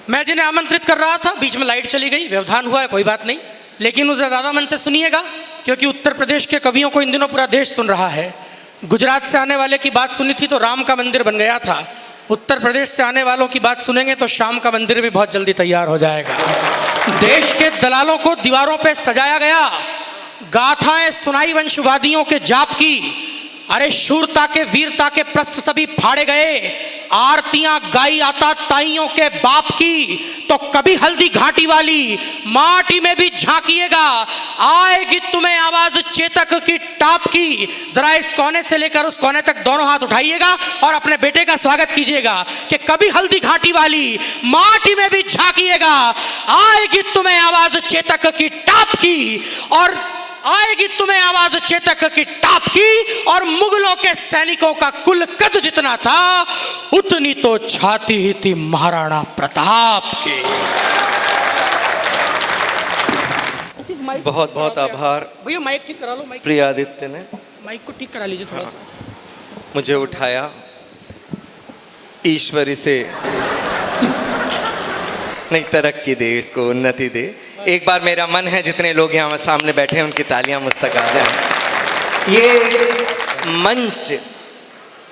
मैं जिन्हें आमंत्रित कर रहा था, बीच में लाइट चली गई, व्यवधान हुआ है, कोई बात नहीं, लेकिन उसे ज़्यादा मन से सुनिएगा, क्योंकि उत्तर प्रदेश के कवियों को इन दिनों पूरा देश सुन रहा है। गुजरात से आने वाले की बात सुनी थी तो राम का मंदिर बन गया था। उत्तर प्रदेश से आने वालों की बात सुनेंगे तो शाम का मंदिर भी बहुत जल्दी तैयार हो जाएगा। देश के दलालों को दीवारों पे सजाया गया, गाथाएं सुनाई वंशवादियों के जाप की, अरे शूरता के वीरता के प्रश्न सभी फाड़े गए, आरतियां गाई आता ताइयों के बाप की, तो कभी हल्दी घाटी वाली माटी में भी झांकिएगा, आएगी तुम्हें आवाज चेतक की टाप की। जरा इस कोने से लेकर उस कोने तक दोनों हाथ उठाइएगा और अपने बेटे का स्वागत कीजिएगा कि कभी हल्दी घाटी वाली माटी में भी झांकिएगा, आएगी तुम्हें आवाज चेतक की टाप की, और आएगी तुम्हें आवाज चेतक की टाप की, और मुगलों के सैनिकों का कुल कद जितना था उतनी तो छाती ही थी महाराणा प्रताप की। बहुत बहुत आभार भैया, माइक ठीक करा लो। माइक प्रियादित्य ने माइक को ठीक करा लीजिए थोड़ा सा। मुझे उठाया, ईश्वरी से नहीं तरक्की दे, इसको उन्नति दे। एक बार मेरा मन है जितने लोग यहाँ सामने बैठे हैं उनकी तालियां मुझ तक आ जाएं। ये मंच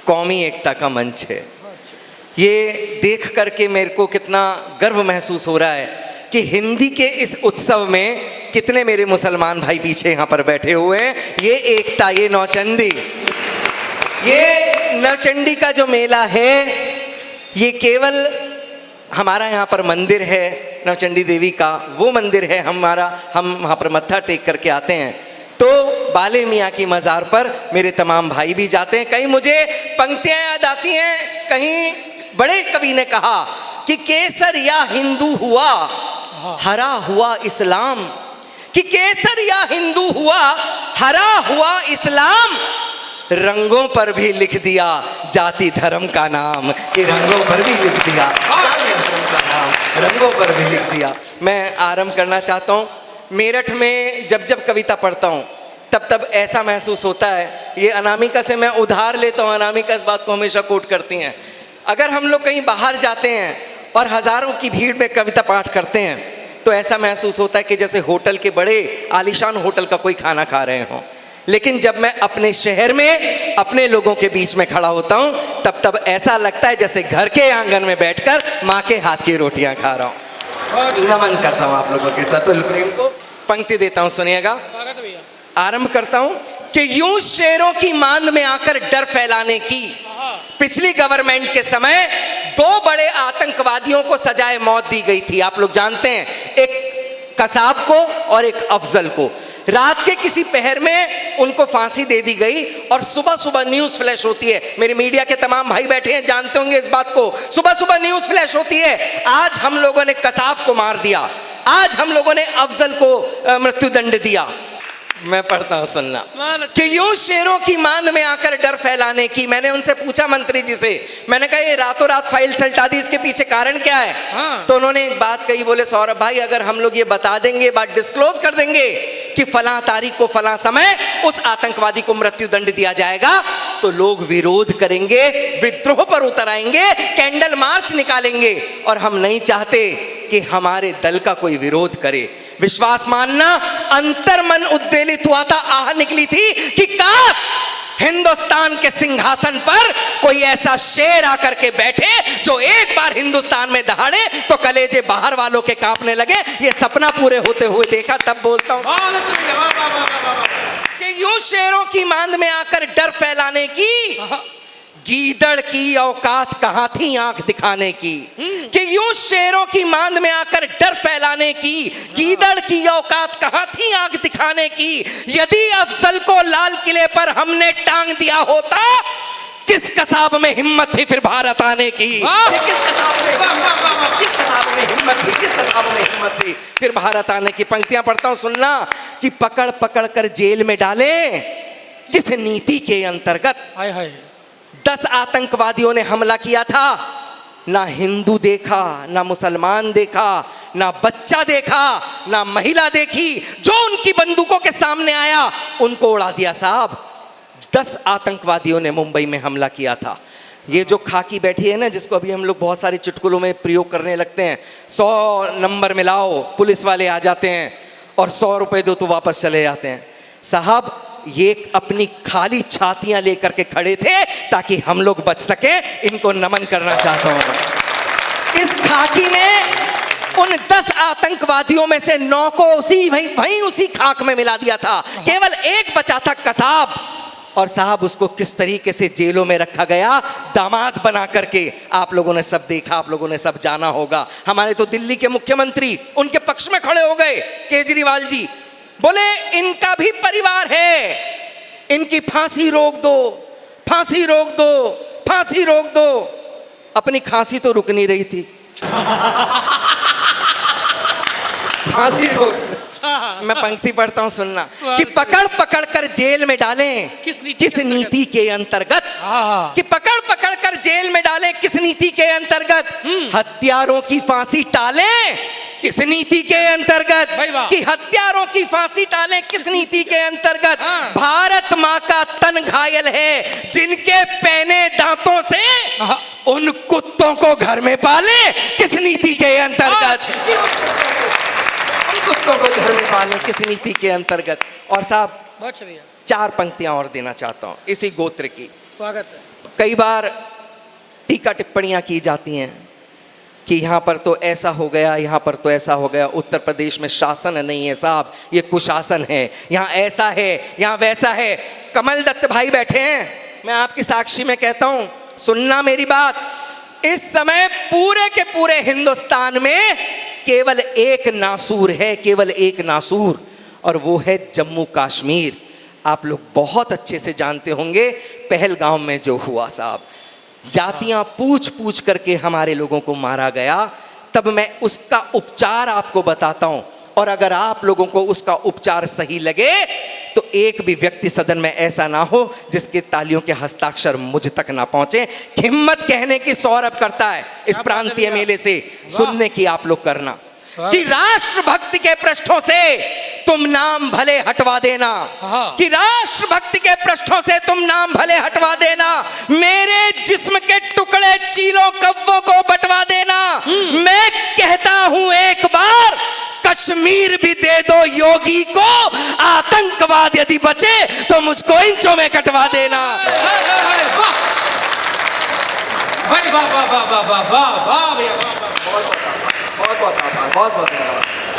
कौमी एकता का मंच है। ये देख करके मेरे को कितना गर्व महसूस हो रहा है कि हिंदी के इस उत्सव में कितने मेरे मुसलमान भाई पीछे यहाँ पर बैठे हुए हैं। ये एकता, ये नौचंदी, ये नौचंडी का जो मेला है, ये केवल हमारा यहाँ पर मंदिर है नवचंडी देवी का, वो मंदिर है हमारा, हम वहाँ पर मत्था टेक करके आते हैं। तो बाले मियाँ की मज़ार पर मेरे तमाम भाई भी जाते हैं। कहीं मुझे पंक्तियाँ याद आती हैं, कहीं बड़े कवि ने कहा कि केसर या हिंदू हुआ हरा हुआ इस्लाम, कि केसर या हिंदू हुआ हरा हुआ इस्लाम, रंगों पर भी लिख दिया जाति धर्म का नाम, कि रंगों पर भी लिख दिया जाति धर्म का नाम, रंगों पर भी लिख दिया। मैं आरंभ करना चाहता हूँ। मेरठ में जब जब कविता पढ़ता हूँ तब तब ऐसा महसूस होता है, ये अनामिका से मैं उधार लेता हूँ, अनामिका इस बात को हमेशा कोट करती हैं, अगर हम लोग कहीं बाहर जाते हैं और हज़ारों की भीड़ में कविता पाठ करते हैं तो ऐसा महसूस होता है कि जैसे होटल के बड़े आलीशान होटल का कोई खाना खा रहे हों। लेकिन जब मैं अपने शहर में अपने लोगों के बीच में खड़ा होता हूँ तब ऐसा लगता है जैसे घर के आंगन में बैठकर माँ के हाथ की रोटियां खा रहा हूँ। नमन करता हूँ आप लोगों के सतुल प्रेम को। पंक्ति देता हूँ, सुनिएगा। आरंभ करता हूँ कि यूं शेरों की मांद में आकर डर फैलाने की, पिछली गवर्नमेंट के समय 2 बड़े आतंकवादियों को सजाए मौत दी गई थी। आप लोग जानते हैं, एक कसाब को और एक अफजल को। रात के किसी पहर में उनको फांसी दे दी गई और सुबह सुबह न्यूज़ फ्लैश होती है। मेरे मीडिया के तमाम भाई बैठे हैं, जानते होंगे इस बात को। सुबह सुबह न्यूज़ फ्लैश होती है, आज हम लोगों ने कसाब को मार दिया, आज हम लोगों ने अफजल को मृत्युदंड दिया। मैं पढ़ता हूँ, सुनना। कि यूं शेरों की मांद में आकर डर फैलाने की। मैंने उनसे पूछा मंत्री जी से, मैंने कहा ये रातों रात फाइल सल्टा दी, इसके पीछे कारण क्या है? तो उन्होंने एक बात कही, बोले सौरभ भाई अगर हम लोग ये बता देंगे, बात डिस्क्लोज कर देंगे कि फलां तारीख को फलां समय उस आतंकवादी को मृत्युदंड दिया जाएगा, तो लोग विरोध करेंगे, विद्रोह पर उतर आएंगे, कैंडल मार्च निकालेंगे, और हम नहीं चाहते कि हमारे दल का कोई विरोध करे। विश्वास मानना, अंतर्मन उद्वेलित हुआ था, आह निकली थी कि काश हिंदुस्तान के सिंहासन पर कोई ऐसा शेर आकर के बैठे जो एक बार हिंदुस्तान में दहाड़े तो कलेजे बाहर वालों के कांपने लगे। ये सपना पूरे होते हुए देखा, तब बोलता हूं कि यूं शेरों की मांद में आकर डर फैलाने की, गीदड़ की औकात कहां थी आंख दिखाने की। कि यूं शेरों की मांद में आकर डर फैलाने की, गीदड़ की औकात कहां थी आंख दिखाने की। यदि अफजल को लाल किले पर हमने टांग दिया होता, किस कसाब में हिम्मत थी फिर भारत आने की। किस कसाब में हिम्मत थी फिर भारत आने की। पंक्तियां पढ़ता हूं, सुनना। कि पकड़ पकड़ कर जेल में डाले किस नीति के अंतर्गत। 10 आतंकवादियों ने हमला किया था, ना हिंदू देखा, ना मुसलमान देखा, ना बच्चा देखा, ना महिला देखी, जो उनकी बंदूकों के सामने आया उनको उड़ा दिया साहब। 10 आतंकवादियों ने मुंबई में हमला किया था। ये जो खाकी बैठी है ना, जिसको अभी हम लोग बहुत सारे चुटकुलों में प्रयोग करने लगते हैं, 100 नंबर मिलाओ, पुलिस वाले आ जाते हैं और 100 रुपए दो तो वापस चले जाते हैं। साहब ये अपनी खाली छातियां लेकर के खड़े थे ताकि हम लोग बच सके। इनको नमन करना चाहता हूं। इस खाकी ने उन 10 आतंकवादियों में से 9 को वहीं उसी खाक में मिला दिया था। केवल एक बचा था, कसाब। और साहब उसको किस तरीके से जेलों में रखा गया, दामाद बना करके। आप लोगों ने सब देखा, आप लोगों ने सब जाना होगा। हमारे तो दिल्ली के मुख्यमंत्री उनके पक्ष में खड़े हो गए, केजरीवाल जी बोले इनका भी परिवार है, इनकी फांसी रोक दो, फांसी रोक दो, फांसी रोक दो। अपनी खांसी तो रुक नहीं रही थी। फांसी रोक दो। मैं पंक्ति पढ़ता हूं, सुनना। कि पकड़ पकड़ कर जेल में डालें किस नीति के अंतर्गत, कि पकड़ पकड़ कर जेल में डालें किस नीति के अंतर्गत, हत्यारों की फांसी टालें किस नीति के अंतर्गत, कि हत्यारों की फांसी टालें किस नीति के अंतर्गत। भारत माँ का तन घायल है, जिनके पहने दांतों से उन कुत्तों को घर में पाले किस नीति के अंतर्गत, कुत्तों को घर में पाले किस नीति के अंतर्गत। और साहब 4 पंक्तियां और देना चाहता हूं इसी गोत्र की। स्वागत है। कई बार टीका टिप्पणियां की जाती हैं कि यहाँ पर तो ऐसा हो गया, यहाँ पर तो ऐसा हो गया, उत्तर प्रदेश में शासन नहीं है साहब, ये कुशासन है, यहाँ ऐसा है, यहाँ वैसा है। कमल दत्त भाई बैठे हैं, मैं आपकी साक्षी में कहता हूँ, सुनना मेरी बात। इस समय पूरे के पूरे हिंदुस्तान में केवल एक नासूर है, केवल एक नासूर, और वो है जम्मू कश्मीर। आप लोग बहुत अच्छे से जानते होंगे पहलगाम में जो हुआ साहब, जातियां पूछ पूछ करके हमारे लोगों को मारा गया। तब मैं उसका उपचार आपको बताता हूं, और अगर आप लोगों को उसका उपचार सही लगे तो एक भी व्यक्ति सदन में ऐसा ना हो जिसके तालियों के हस्ताक्षर मुझ तक ना पहुंचे। हिम्मत कहने की सौरभ करता है इस प्रांतीय मेले से, सुनने की आप लोग करना। कि राष्ट्रभक्ति के पृष्ठों से तुम नाम भले हटवा देना, कि राष्ट्रभक्ति के पृष्ठों से तुम नाम भले हटवा देना, मेरे जिस्म के टुकड़े चीलों कव्वों को बंटवा देना। मैं कहता हूं एक बार, कश्मीर भी दे दो योगी को, आतंकवाद यदि बचे तो मुझको इंचों में कटवा देना। वाह वाह वाह वाह वाह वाह वाह वाह। बहुत बहुत धन्यवाद।